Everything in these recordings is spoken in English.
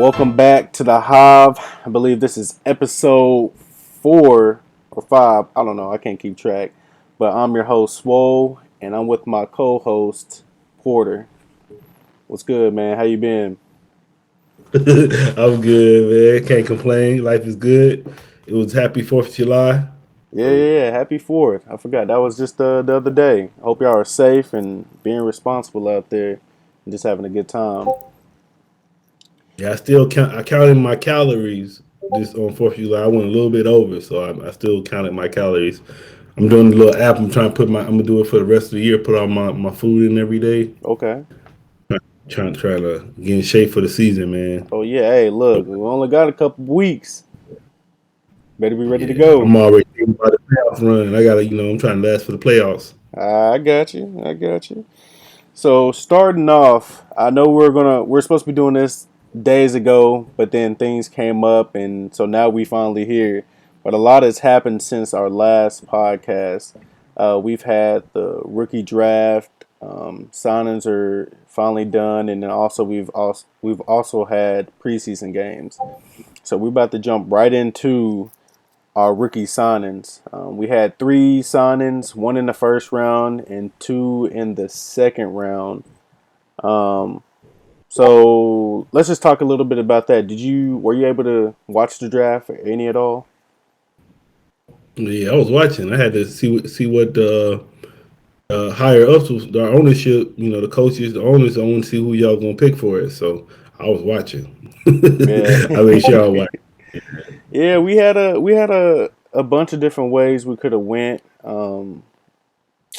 Welcome back to the Hive. I believe this is episode 4 or 5. I don't know. I can't keep track. But I'm your host, Swole, and I'm with my co-host, Porter. What's good, man? How you been? I'm good, man. Can't complain. Life is good. It was happy 4th of July. So, Yeah. Happy 4th. I forgot. That was just the other day. I hope y'all are safe and being responsible out there and just having a good time. yeah, I counted my calories this on 4th of July. I went a little bit over, so I still counted my calories. I'm doing the little app. I'm going to do it for the rest of the year, put all my food in every day. Okay. Trying to get in shape for the season, man. Oh, yeah. Hey, look. We only got a couple weeks. Better be ready to Yeah, go. I'm already thinking about the playoff run. I'm trying to last for the playoffs. I got you. I got you. So starting off, I know we're supposed to be doing this days ago, but then things came up, and so now we finally here. But a lot has happened since our last podcast. We've had the rookie draft, signings are finally done, and then also we've also had preseason games. So we're about to jump right into our rookie signings. We had 3 signings, one in the first round and 2 in the second round. Um, so let's just talk a little bit about that. Were you able to watch the draft or any at all? Yeah, I was watching. I had to see what higher ups was our ownership. The coaches, the owners. I want to see who y'all gonna pick for it. So I was watching. Yeah, I made sure I watched. yeah. We had a bunch of different ways we could have went.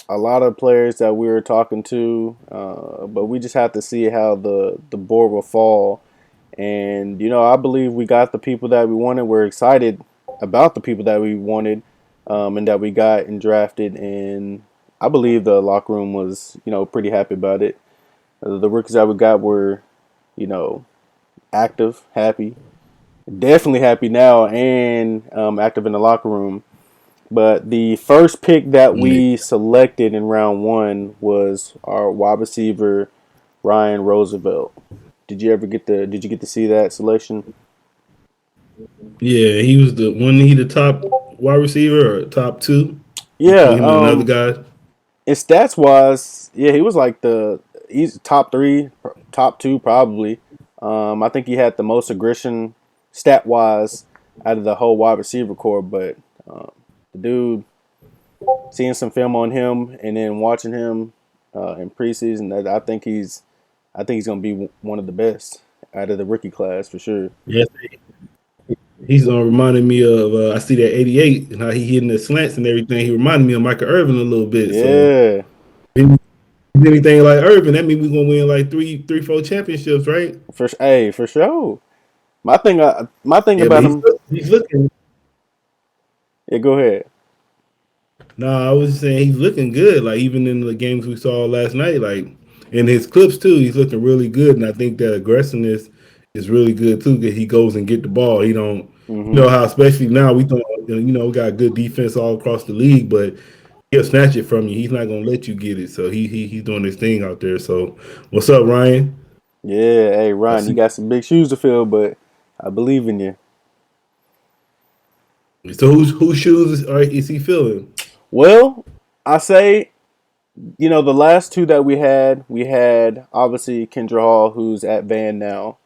A lot of players that we were talking to, but we just have to see how the board will fall. And I believe we got the people that we wanted. We're excited about the people that we wanted, and that we got and drafted. And I believe the locker room was, pretty happy about it. The rookies that we got were, you know, active, happy, definitely happy now, and active in the locker room. But the first pick that Yeah, we selected in round one was our wide receiver, Ryan Roosevelt. Did you get to see that selection? yeah, he was the top wide receiver or top two Yeah, between him and another guy. in stats wise, yeah, he was like he's top three, top two probably. I think he had the most aggression stat wise out of the whole wide receiver core. But the dude, seeing some film on him and then watching him in preseason, I think he's gonna be one of the best out of the rookie class for sure. Yes, he's reminding me of. I see that 88 and how he hitting the slants and everything. He reminded me of Michael Irvin a little bit. So Yeah, if anything like Irvin, that means we're gonna win like three, 4 championships, right? for sure. My thing Yeah, but about him. he's looking. Yeah, go ahead. No, I was saying he's looking good. Like even in the games we saw last night, like in his clips too, he's looking really good. And I think that aggressiveness is really good too. That he goes and get the ball. He don't, Hmm. how especially now we don't, we got good defense all across the league, but he'll snatch it from you. He's not gonna let you get it. So he's doing his thing out there. So what's up, Ryan? Yeah, hey I Ryan, you see. got some big shoes to fill, but I believe in you. So whose shoes is he feeling? Well, I say, the last two that we had obviously Kendra Hall, who's at Van now,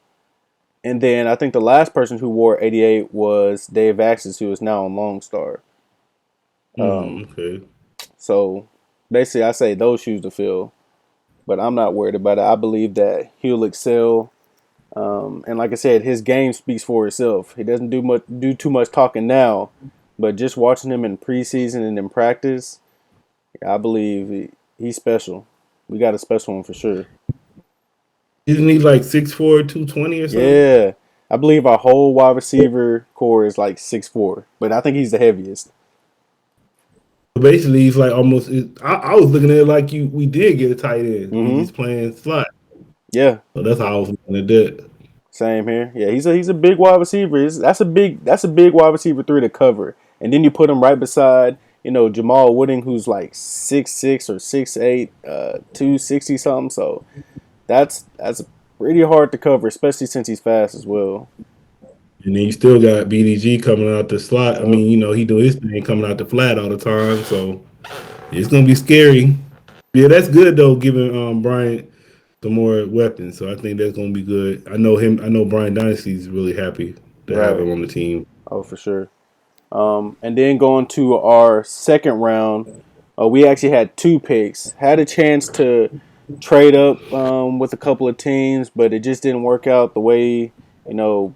and then I think the last person who wore 88 was Dave Axis, who is now on Lone Star. Um, Okay. so basically, I say those shoes to fill, but I'm not worried about it. I believe that he'll excel. And like I said, his game speaks for itself. He doesn't do too much talking now, but just watching him in preseason and in practice, I believe he's special. We got a special one for sure. Isn't he like 6'4", 220 or something? Yeah, I believe our whole wide receiver core is like 6'4", but I think he's the heaviest. Basically, he's like almost. I was looking at it like we did get a tight end. Hmm. He's playing slot, Yeah, so that's how I was looking at that. same here. Yeah, he's a big wide receiver. That's a big wide receiver three to cover, and then you put him right beside Jamal Wooding, who's like 6'6" or 6'8", 260 something. So that's pretty hard to cover, especially since he's fast as well. And then you still got BDG coming out the slot. I Yep. mean, he do his thing coming out the flat all the time, so it's gonna be scary. Yeah, that's good though, giving Bryant the more weapons. So I think that's gonna be good. I know him. I know Brian Dynasty's really happy to have Right. him on the team. Oh, for sure. And then going to our second round, we actually had two picks. Had a chance to trade up with a couple of teams, but it just didn't work out the way you know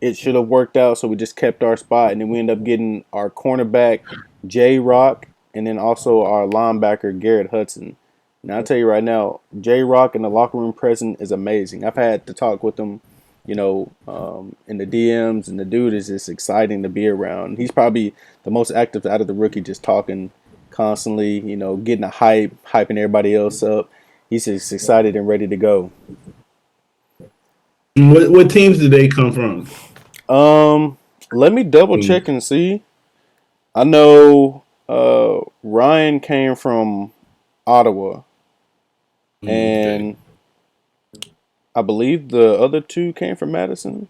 it should have worked out. So we just kept our spot, and then we ended up getting our cornerback J Rock, and then also our linebacker Garrett Hudson. Now I'll tell you right now, J Rock in the locker room present is amazing. I've had to talk with him, in the DMs, and the dude is just exciting to be around. He's probably the most active out of the rookie, just talking constantly, getting a hyping everybody else up. He's just excited and ready to go. What teams did they come from? Um, Let me double check and see. I know Ryan came from Ottawa, Okay. and I believe the other two came from Madison.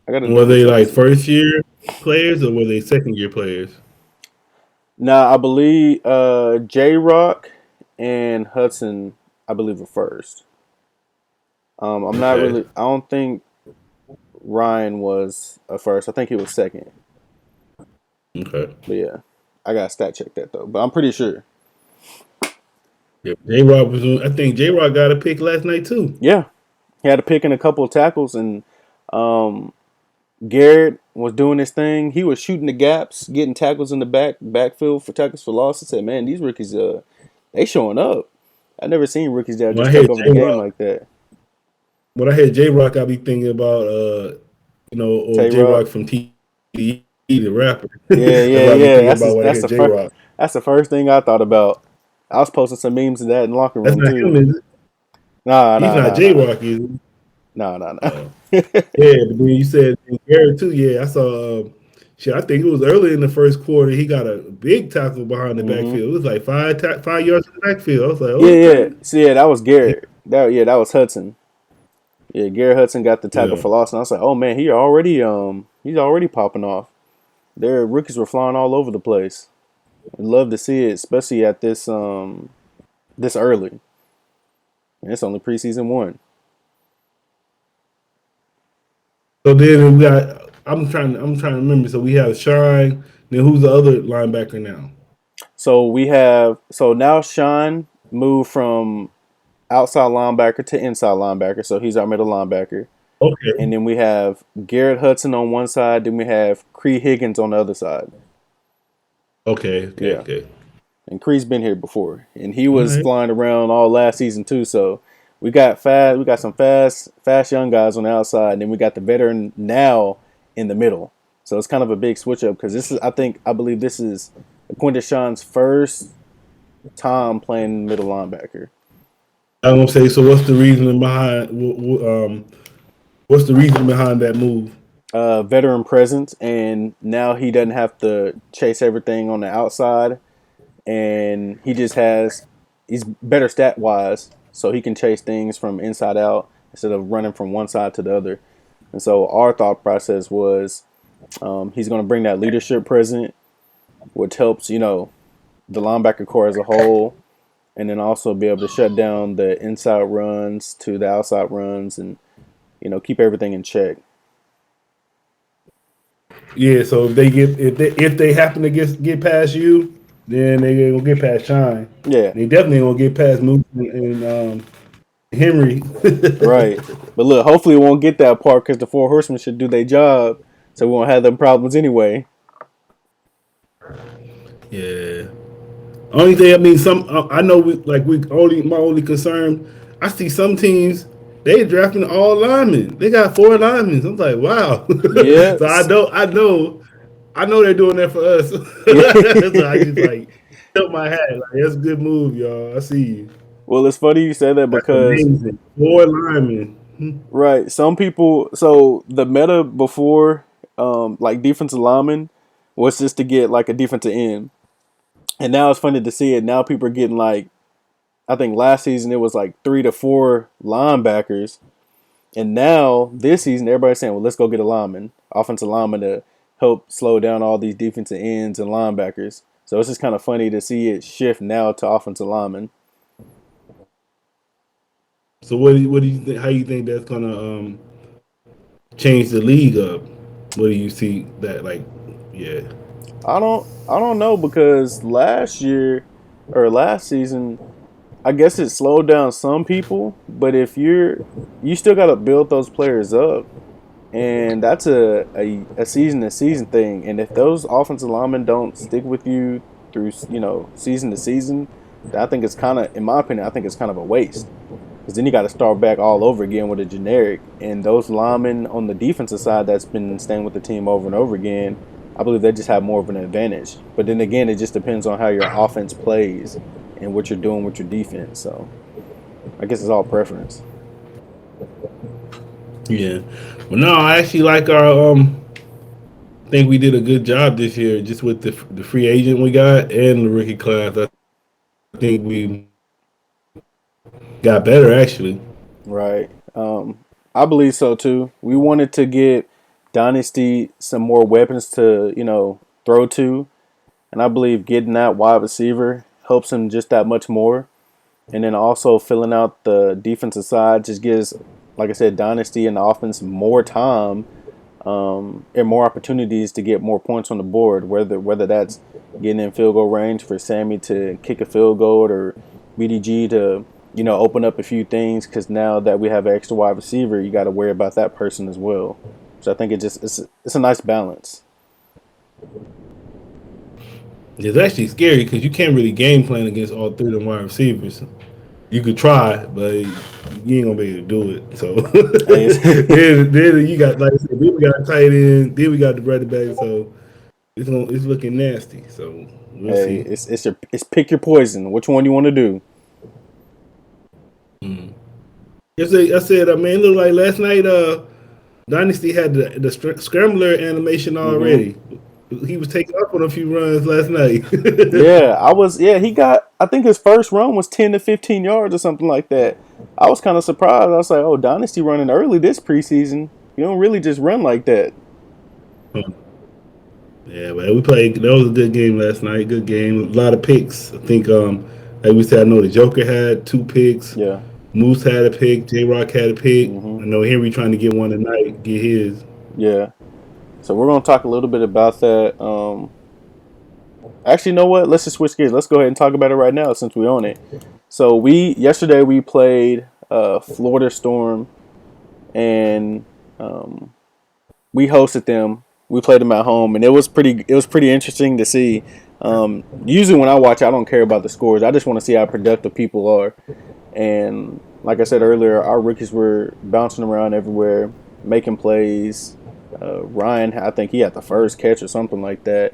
I got to Were double they check and like see. first year players or were they second year players? Now I believe J Rock and Hudson, I believe, were first. I'm not Okay. really. I don't think Ryan was a first. I think he was second. Okay. But yeah, I got to stat check that though. But I'm pretty sure. Yeah. J Rock was. I think J Rock got a pick last night too. Yeah, he had to pick in a couple of tackles, and um, Garrett was doing his thing. He was shooting the gaps, getting tackles in the backfield for tackles for loss. I said, man, these rookies, they showing up. I never seen rookies that When I just take hear over the J game Rock, like that. when I hear J Rock, I be thinking about or Tay J Rock, Rock from TDE, the rapper. yeah, That's yeah, what I be yeah. thinking about when I That's hear the J first. Rock. That's the first thing I thought about. I was posting some memes of that in the locker That's room not him, too. is it? Nah, He's nah, not nah, J nah, Rock, is he? nah, nah, nah. Oh. Yeah, but then you said Garrett too. Yeah, I saw. Shit, I think it was early in the first quarter. He got a big tackle behind the hmm backfield. It was like 5 yards in the backfield. I was like, Yeah, yeah. okay. So yeah, that was Garrett. That was Hudson. Yeah, Garrett Hudson got the tackle Yeah. for loss, and I was like, oh man, he's already popping off. Their rookies were flying all over the place. I'd love to see it, especially at this early. And it's only preseason one. So then we got. I'm trying to remember. So we have Shine. Then who's the other linebacker now? So now Sean moved from outside linebacker to inside linebacker, so he's our middle linebacker. And Okay. then we have Garrett Hudson on one side, then we have Cree Higgins on the other side. Okay. Okay. Yeah. Okay. And Cree's been here before. And he All was right. flying around all last season too, so we got some fast young guys on the outside, and then we got the veteran now in the middle. So it's kind of a big switch up because I believe this is Quinton Sean's first time playing middle linebacker. I'm gonna say. So what's the reason behind? What's the reason behind that move? Veteran presence, and now he doesn't have to chase everything on the outside, and he's better stat wise, so he can chase things from inside out instead of running from one side to the other. And so our thought process was he's going to bring that leadership present, which helps the linebacker core as a whole, and then also be able to shut down the inside runs to the outside runs, and keep everything in check. Yeah. So if they happen to get past you, then they gonna get past Shine. Yeah, They definitely gonna get past Moose and Henry. right. But look, hopefully we won't get that part because the four horsemen should do their job, so we won't have them problems anyway. Yeah. Only thing I mean, I know we only my only concern. I see some teams they drafting all linemen. They got 4 linemen. I'm like, wow. Yeah, So I know they're doing that for us. yeah. So I just like tilt my hat. Like that's a good move, y'all. I see you. Well, it's funny you say that That's because amazing. 4 linemen. right, some people. So the meta before, like defensive lineman, was just to get like a defensive end, and now it's funny to see it. Now people are getting like I think last season it was like 3 to 4 linebackers, and now this season everybody's saying, "Well, let's go get a lineman, offensive lineman to help slow down all these defensive ends and linebackers." So it's just kind of funny to see it shift now to offensive linemen. So what do you think? How you think that's gonna change the league up? What do you see that like? Yeah, I don't know because last year or last season, I guess it slowed down some people, but if you still got to build those players up, and that's a season to season thing. And if those offensive linemen don't stick with you through season to season, then I think it's kind of, in my opinion, I think it's kind of a waste. Because then you got to start back all over again with a generic. And those linemen on the defensive side that's been staying with the team over and over again, I believe they just have more of an advantage. But then again, it just depends on how your offense plays and what you're doing with your defense. So I guess it's all preference. yeah. Well, no, I actually like our think we did a good job this year, just with the free agent we got and the rookie class. I think we got better actually. Right. I believe so too. We wanted to get Dynasty some more weapons to, throw to. And I believe getting that wide receiver helps him just that much more. And then also filling out the defensive side just gives, like I said, Dynasty and the offense more time, and more opportunities to get more points on the board. Whether that's getting in field goal range for Sammy to kick a field goal, or BDG to open up a few things. Because now that we have an extra wide receiver, you got to worry about that person as well. So I think it's a nice balance. It's actually scary because you can't really game plan against all three of them wide receivers. You could try, but you ain't gonna be able to do it. So Hey, then you got, like I said, then we got a tight end, then we got the running back. So it's looking nasty. So we'll hey, see. it's pick your poison. Which one you want to do? I said, man, it looked like last night. Dynasty had the scrambler animation Hmm. already. He was taking off on a few runs last night. Yeah, I was. Yeah, he got. I think his first run was 10 to 15 yards or something like that. I was kind of surprised. I was like, "Oh, Dynasty running early this preseason. You don't really just run like that." Yeah, but we played. That was a good game last night. Good game. A lot of picks. I think, like we said, I know the Joker had 2 picks. Yeah. Moose had a pick. J Rock had a pick. Hmm. I know Henry trying to get one tonight. Get his. Yeah. So we're gonna talk a little bit about that. Actually, you know what? Let's just switch gears. Let's go ahead and talk about it right now since we own it. So we yesterday we played Florida Storm, and um, we hosted them. We played them at home, and it was pretty interesting to see. Usually when I watch, I don't care about the scores. I just want to see how productive people are. And like I said earlier, our rookies were bouncing around everywhere, making plays. Ryan, I think he had the first catch or something like that,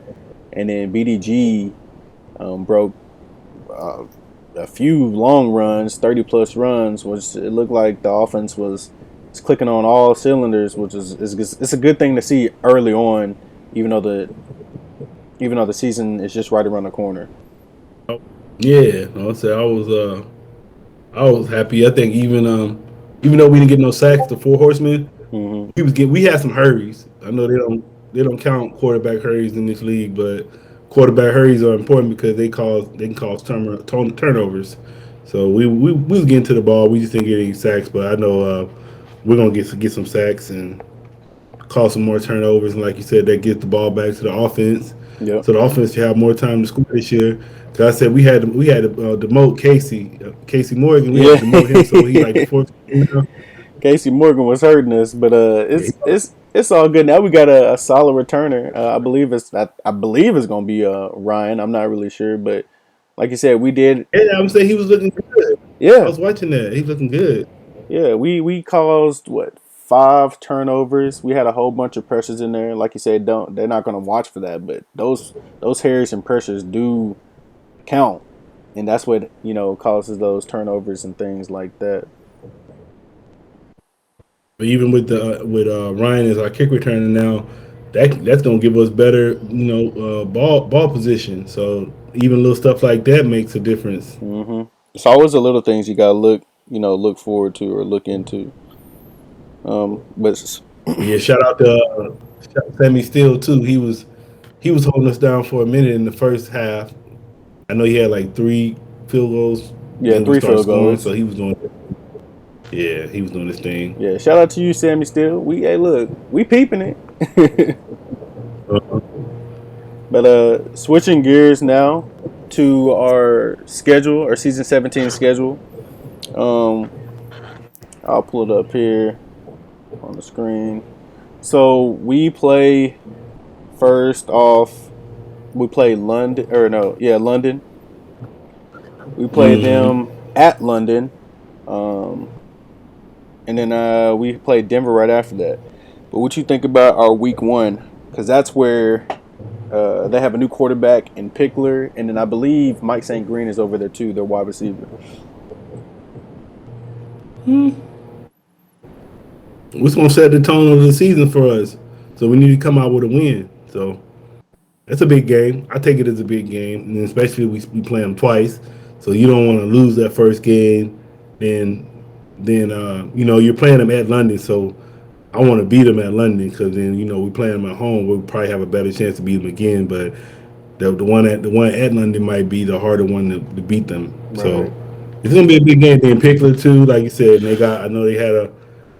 and then BDG broke uh, a few long runs, 30 plus runs, which it looked like the offense was clicking on all cylinders, which is it's a good thing to see early on, even though the season is just right around the corner. Yeah, I'll say I was happy. I think even though we didn't get no sacks, the four horsemen, Hmm. we had some hurries. I know they don't count quarterback hurries in this league, but quarterback hurries are important because they can cause turnovers. So we was getting to the ball. We just didn't get any sacks, but I know we're gonna get some sacks and cause some more turnovers. And like you said, that gets the ball back to the offense. Yep. So the offense should have more time to score this year. Cause I said we had to demote Casey Morgan. We had to demote him, so he like the Yeah. fourth. Now. Casey Morgan was hurting us, but Yeah, it's all good. Now we got a solid returner. I believe it's gonna be Ryan. I'm not really sure, but like you said, we did. yeah, I'm saying he was looking good. I Yeah, was watching that. He's looking good. yeah. We caused what, 5 turnovers. We had a whole bunch of pressures in there. Like you said, don't they're not gonna watch for that, but those hairs and pressures do count, and that's what causes those turnovers and things like that. But even with Ryan as our kick returner now, that's gonna give us better ball position. So even little stuff like that makes a difference. Hmm. It's always the little things you gotta look forward to or look into. But Yeah, shout out to Sammy Steele too. He was holding us down for a minute in the first half. I know he had like 3 field goals. yeah, Then we three started field scoring, goals. so he was doing his thing. Yeah, shout out to you, Sammy. Still, hey, look, we peeping it. Uh, But switching gears now to our schedule, our season 17 schedule. Um, I'll pull it up here on the screen. So we play first off. We play London, or no, yeah, London. We play mm-hmm. them at London, um, and then we play Denver right after that. But what you think about our week one? Because that's where they have a new quarterback in Pickler, and then I believe Mike St. Green is over there too, their wide receiver. What's gonna set the tone of the season for us? So we need to come out with a win. So that's a big game. I take it as a big game, and especially we play them twice. So you don't want to lose that first game. Then you're playing them at London. So I want to beat them at London because then we play them at home. We'll probably have a better chance to beat them again. But the one at London might be the harder one to beat them. So Right. it's gonna be a big game. Then Pickler too, like you said, and I know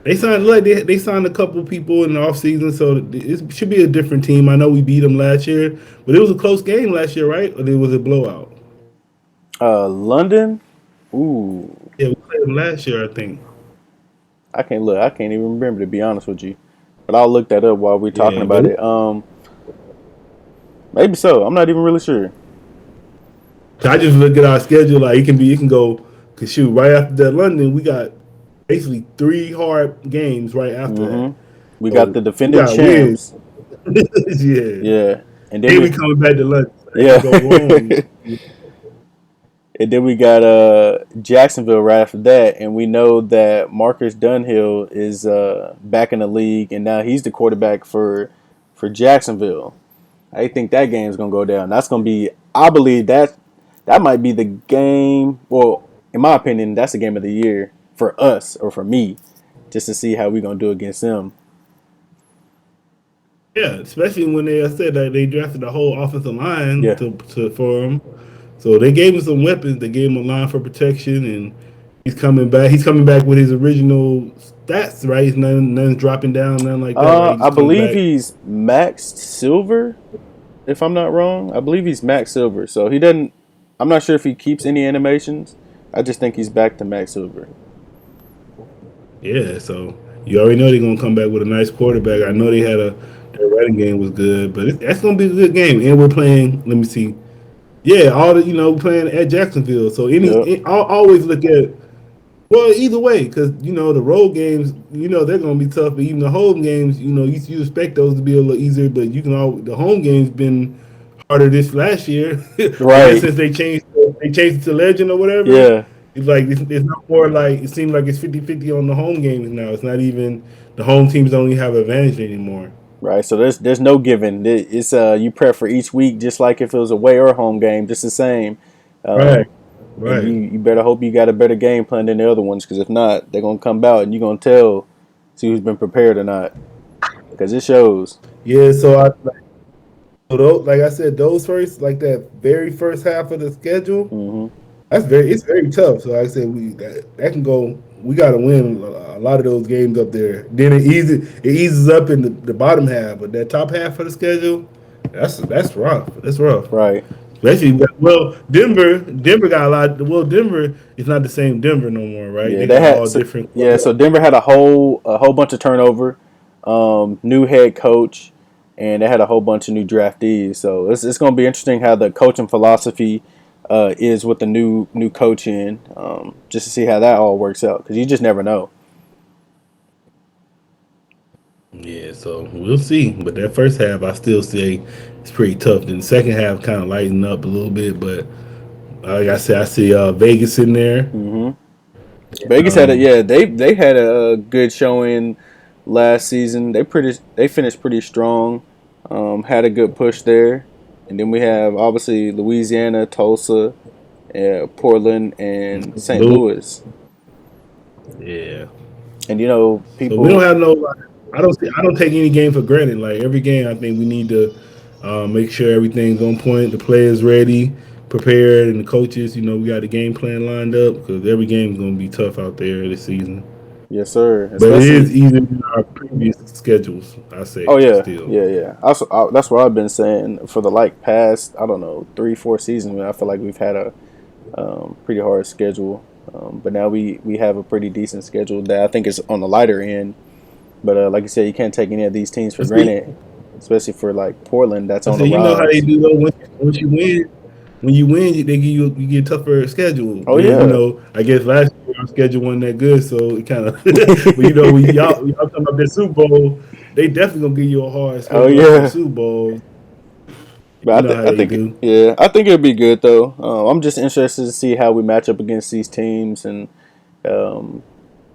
they signed they signed a couple people in the offseason, so it should be a different team. I know we beat them last year, but it was a close game last year, right? Or it was a blowout. London. Ooh, Yeah, we played them last year, I think. I can't look. I can't even remember to be honest with you. But I'll look that up while we're talking Yeah, but about it. Maybe so. I'm not even really sure. I just look at our schedule. Like it can go. Cause shoot, right after that London, we got basically 3 hard games right after that. Mm-hmm. We got So the we defending got wins. champs. Yeah. Yeah, and then Then we we coming back to London. So that yeah, can go wrong. and then we got Jacksonville right after that, and we know that Marcus Dunhill is back in the league, and now he's the quarterback for Jacksonville. I think that game's gonna go down. That's gonna be. I believe that might be the game. Well, in my opinion, that's the game of the year for us or for me, just to see how we gonna do against them. Yeah, especially when I said that they drafted the whole offensive line Yeah. to for him. So they gave him some weapons. They gave him a line for protection, and he's coming back. He's coming back with his original stats, right? He's nothing dropping down, nothing like that, right? He's I just coming believe back. he's maxed silver, if I'm not wrong. I believe he's max silver. So he doesn't. I'm not sure if he keeps any animations. I just think he's back to max silver. Yeah, so you already know they're gonna come back with a nice quarterback. I know they Hmm. had their running game was good, but that's gonna be a good game. And we're playing. Let me see. Yeah, all the playing at Jacksonville. So Yep. I'll always look at. Well, either way, because the road games, they're gonna be tough. But even the home games, you expect those to be a little easier. But the home games been harder this last year. I guess Right. since they changed it to legend or whatever. Yeah. It's like it's not more like it seems like it's 50-50 on the home games now. It's not even the home teams don't even have advantage anymore. Right. So there's no giving. It's you prep for each week just like if it was a away or home game, just the same. Right, Um, and right. you better hope you got a better game plan than the other ones, because if not, they're gonna come out and you're gonna tell, see who's been prepared or not, because it shows. Yeah, like I said, those first like that very first half of the schedule. Hmm. It's very tough. So like I said that can go. We got to win a lot of those games up there. Then it eases up in the bottom half, but that top half of the schedule, that's rough. That's rough. Right. Especially well, Denver got a lot. Well, Denver is not the same Denver no more, right? Yeah, They they got had all so, different yeah. So quarterbacks. Denver had a whole bunch of turnover, new head coach, and they had a whole bunch of new draftees. So it's gonna be interesting how the coaching philosophy is with the new coach in, just to see how that all works out, because you just never know. Yeah, so we'll see. But that first half, I still say it's pretty tough. Then the second half kind of lighten up a little bit, but like I said, I see Vegas in there. Hmm. Vegas had a Um, yeah they had a good showing last season. They finished pretty strong. Had a good push there, and then we have obviously Louisiana, Tulsa. Portland, and St. Blue. Louis. Yeah. And you know, So we don't people, have no. Like, I don't take any game for granted. Like every game, I think we need to make sure everything's on point. The players ready, prepared, and the coaches. You know, we got the game plan lined up because every game is going to be tough out there this season. yes, sir. But it Especially, is easier than our previous schedules. I oh say yeah, still. yeah, yeah. That's what I've been saying for the like past, I don't know, 3, 4 seasons. Man, I feel like we've had a pretty hard schedule, but now we have a pretty decent schedule that I think is on the lighter end. But like you said, you can't take any of these teams for I see. granted, especially for like Portland that's I on the say you know how they rise. do though. Once you win, when you win, they give you get tougher schedule. Oh Then you yeah, know, I guess last year our schedule wasn't that good, so it kind of. But you know, when y'all talking about the Super Bowl, they definitely gonna give you a hard oh schedule after the yeah. Super Bowl. You But know how I they think, do. yeah, I think it'll be good though. I'm just interested to see how we match up against these teams um,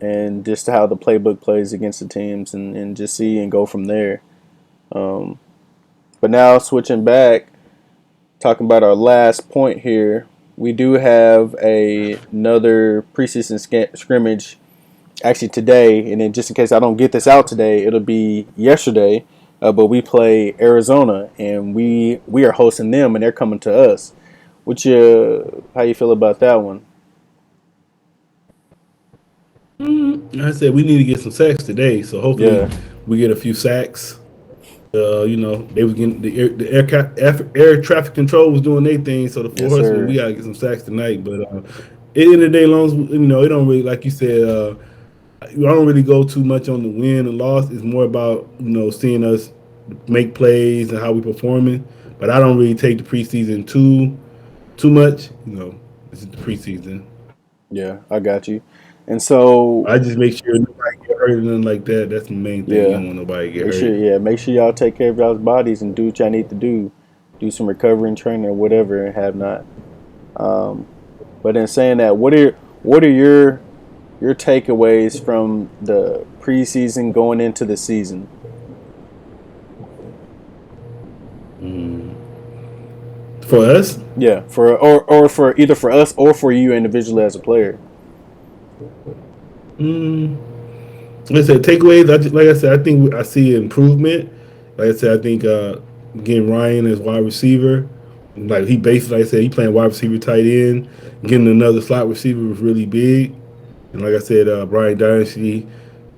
and just how the playbook plays against the teams and just see and go from there. Um, but now switching back, talking about our last point here, we do have another preseason scrimmage actually today, and then just in case I don't get this out today, it'll be yesterday. But we play Arizona, and we are hosting them, and they're coming to us. Which how you feel about that one? I said we need to get some sacks today, so hopefully Yeah, we get a few sacks. You know, they was getting air traffic control was doing their thing. So the four yes, horsemen, we sir. gotta get some sacks tonight. But at the end of the day, long as you know, it don't really like you said. I don't really go too much on the win and loss. It's more about seeing us make plays and how we performing. But I don't really take the preseason too much. This is the preseason. Yeah, I got you. And so, I just make sure nobody get hurt or nothing like that. That's the main thing. You yeah, don't want nobody to get make sure, hurt. yeah, make sure y'all take care of y'all's bodies and do what y'all need to do. Do some recovering training or whatever, and have not. Um, but in saying that, what are your takeaways from the preseason going into the season? For us, Yeah, for or for either for us or for you individually as a player. mm, like I said, takeaways. Like I said, I think I see improvement. Like I said, I think getting Ryan as wide receiver, like he basically, like I said, he playing wide receiver, tight end. Getting another slot receiver was really big. And like I said, Brian Dynasty,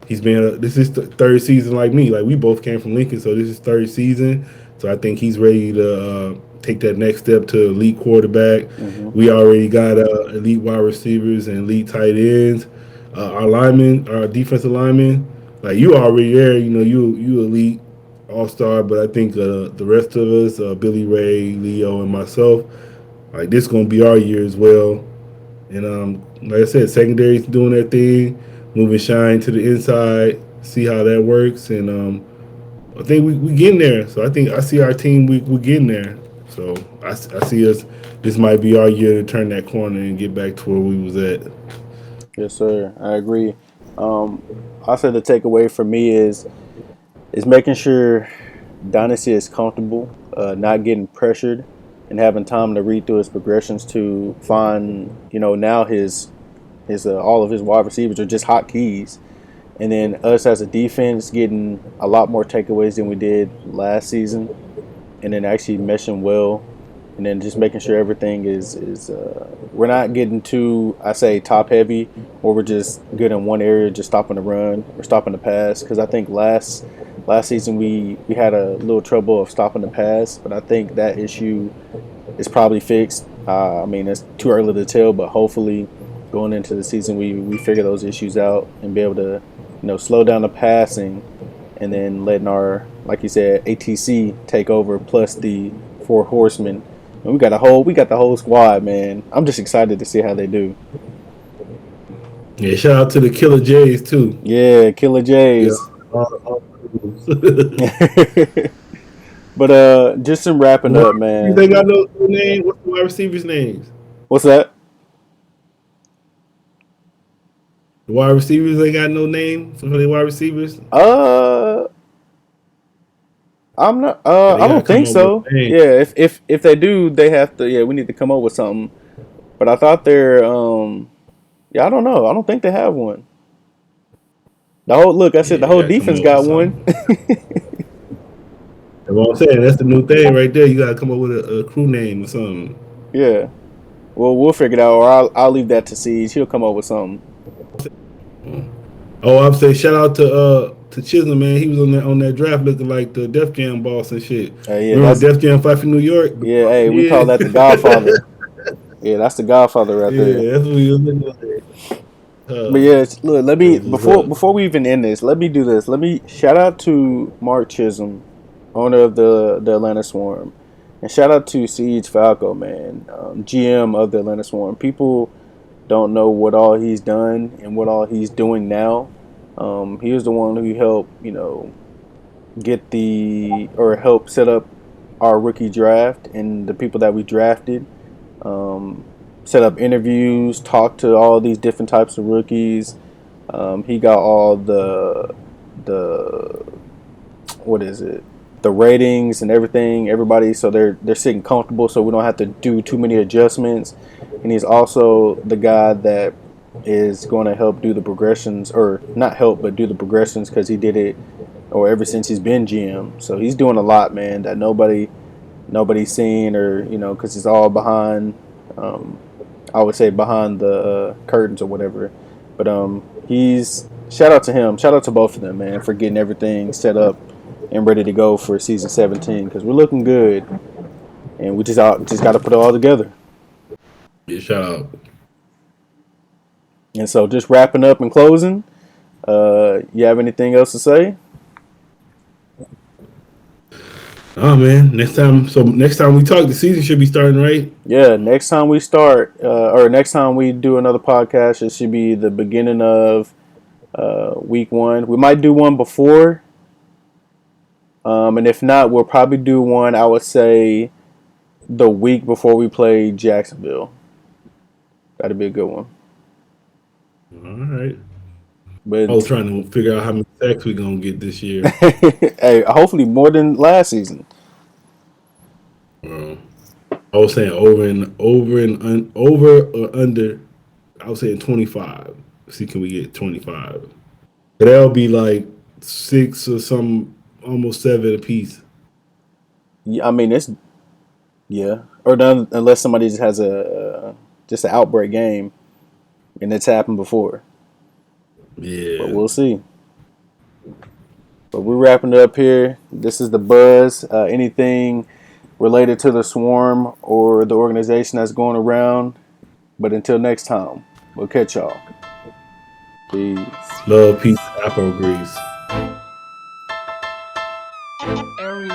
he's been. This is the third season like me. Like we both came from Lincoln, so this is third season. So I think he's ready to take that next step to elite quarterback. Hmm. We already got elite wide receivers and elite tight ends. Our linemen, our defensive linemen, like you already there. You know, you elite all star. But I think the rest of us, Billy Ray, Leo, and myself, like this gonna be our year as well. And like I said, secondary's doing their thing, moving Shine to the inside, see how that works. And I think we getting there. So I think I see our team, we getting there. So I see us, this might be our year to turn that corner and get back to where we was at. Yes, sir. I agree. Um, I said the takeaway for me is making sure Dynasty is comfortable, not getting pressured, and having time to read through his progressions to find, now his all of his wide receivers are just hot keys. And then us as a defense getting a lot more takeaways than we did last season, and then actually meshing well, and then just making sure everything is we're not getting too, I say, top heavy, or we're just good in one area, just stopping the run or stopping the pass. Because I think last season we had a little trouble of stopping the pass, but I think that issue is probably fixed. I mean, it's too early to tell, but hopefully going into the season we figure those issues out and be able to slow down the passing, and then letting our, like you said, ATC take over plus the four horsemen. And we got the whole squad, man. I'm just excited to see how they do. Yeah, shout out to the Killer Jays too. Yeah, Killer Yeah. Jays. All But just some the wrapping wide up, receivers man. ain't got no name. What's the wide receivers' names? What's that? The wide receivers ain't got no name for the wide receivers. Uh, I'm not. They I gotta don't come think up with so. a name. Yeah, if they do, they have to. Yeah, we need to come up with something. But I thought they're yeah, I don't know. I don't think they have one. The whole look, I said Yeah, the they whole got to come defense up with got one. something. That's what I'm saying. That's the new thing right there. You got to come up with a crew name or something. Yeah. Well, we'll figure it out, or I'll leave that to Siege. He'll come up with something. Oh, I'm saying shout out to Chisholm, man. He was on that draft looking like the Def Jam boss and shit. Yeah, Remember that's Def Jam fight for New York? yeah. Hey, we call Yeah, that the Godfather. Yeah, that's the Godfather right there. yeah, that's what he was looking like. But yeah, look, let me That's what's up. before we even end this, let me do this. Let me shout out to Mark Chisholm, owner of the Atlanta Swarm, and shout out to Siege Falco, man, GM of the Atlanta Swarm. People don't know what all he's done and what all he's doing now. He was the one who helped, get help set up our rookie draft and the people that we drafted. Um, Set up interviews, talk to all these different types of rookies. He got all the what is it? The ratings and everything. Everybody, so they're sitting comfortable, so we don't have to do too many adjustments. And he's also the guy that is going to help do the progressions, or not help, but do the progressions because he did it, or ever since he's been GM. So he's doing a lot, man, that nobody's seen, or because it's all behind. Um, I would say behind the curtains or whatever. But he's shout out to him, shout out to both of them, man, for getting everything set up and ready to go for season 17 because we're looking good, and we just got to put it all together. Yeah, shout out. And so, just wrapping up and closing. You have anything else to say? Oh man, next time we talk, the season should be starting, right? Yeah, next time we start, or next time we do another podcast, it should be the beginning of week 1. We might do one before, and if not, we'll probably do one. I would say the week before we play Jacksonville. That'd be a good one. All right. I was But trying to figure out how many sacks we gonna get this year. hey, hopefully more than last season. Um, I was saying over or under. I was saying 25. See, can we get 25? But that'll be like 6 or some, almost 7 apiece. Yeah, I mean it's yeah, or done unless somebody just has a just an outbreak game, and it's happened before. But Yeah. we'll see. But we're wrapping it up here. This is the Buzz. Anything related to the Swarm or the organization that's going around. But until next time, we'll catch y'all. Peace. Love, peace, Apple grease. Eric.